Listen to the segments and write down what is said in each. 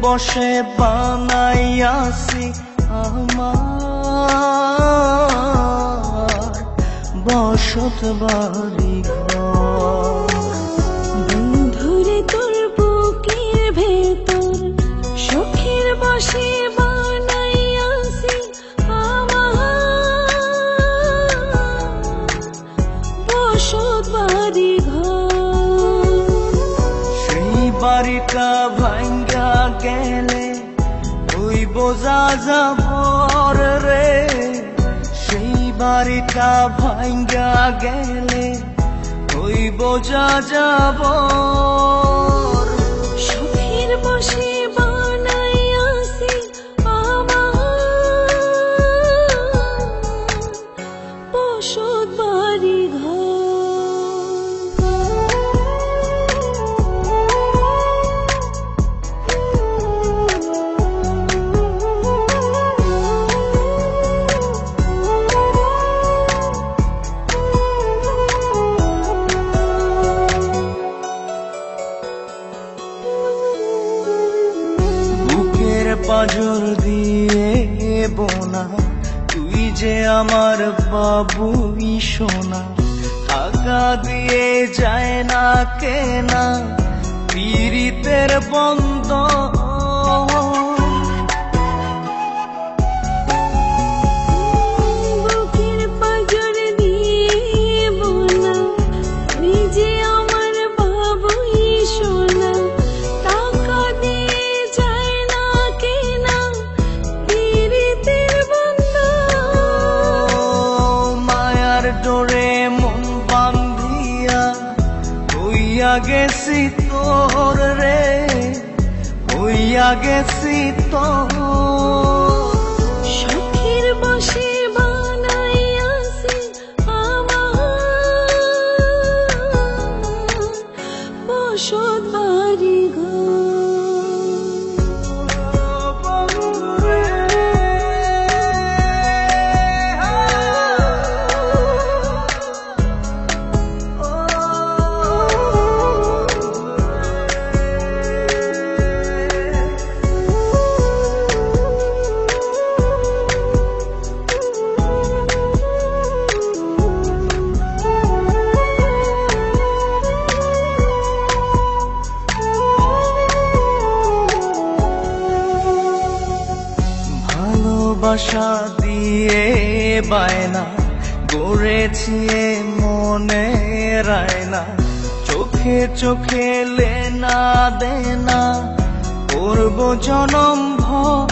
বসে বানাইয়াছি আমার বসত বাড়ি ঘর। বন্ধুরে তোর বুকের ভেতর শখের বসে বানাইয়াছি আমার বসত বাড়ি ঘর। সেই বাড়িটা ভাঙ্গা গেলে ওই বোঝা যাবর রে, সেই বাড়িটা ভাঙ্গা গেলে ওই বোঝা যাবর। শখের বসে বানাইয়াছি আমার বসত বাড়ি ঘর। পাজর দিয়ে বোনা তুই যে আমার বাবুই সোনা, টাকা দিয়ে যায় না কেনা পীড়িতের বন্ধ। বুকের পাজর দিয়ে বোনা তুই যে আমার বাবুই সোনা, টাকা দিয়ে যায় না কেনা পীড়িতের বন্ধন। মায়ার ডোরে মন বান্ধিয়া হইয়া গেছি তোর রে, হইয়া গেছি তোর। শখের বসে বানাইয়াছি আমার বসত বাড়ি ঘর। ভালোবাসা দিয়ে বায়না গড়েছি মনে রায়না, চোখে চোখে লেনা দেনা করব জনম ভর।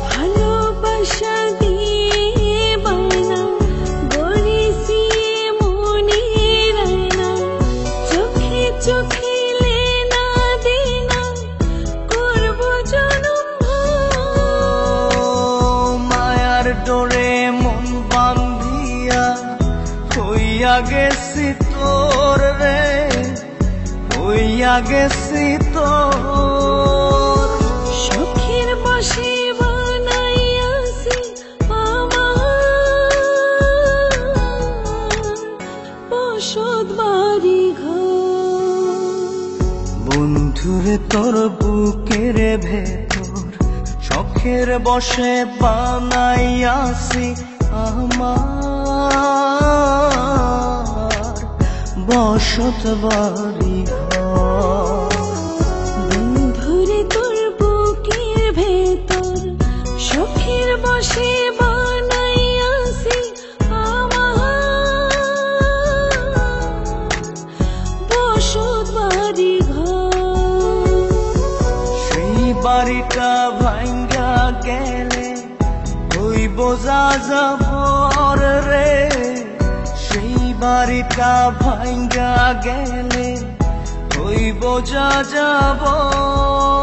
ভালোবাসা দিয়ে বায়না গড়েছি মনে রায়না, চোখে চোখে লেনা দেনা করব জনম ভর। মায়ার ডোরে মন বান্ধিয়া হইয়া গেছি তোর রে, হইয়া গেছি তোর। শখের বসে বানাইয়াছি আমার বসত বাড়ি ঘর। বন্ধুরে তোর বুকের ভেতর শখের বসে বানাইয়াছি আমার বসত বাড়ি ঘর। বন্ধুরে তোর বুকের ভেতর শখের বসে বানাইয়াছি আমার বসত বাড়ি ঘর। সেই বাড়িটা ভাঙ্গা গেলে ওই বোঝা যাবর রে, সেই বাড়িটা ভাঙ্গা গেলে ওই বোঝা যাবর।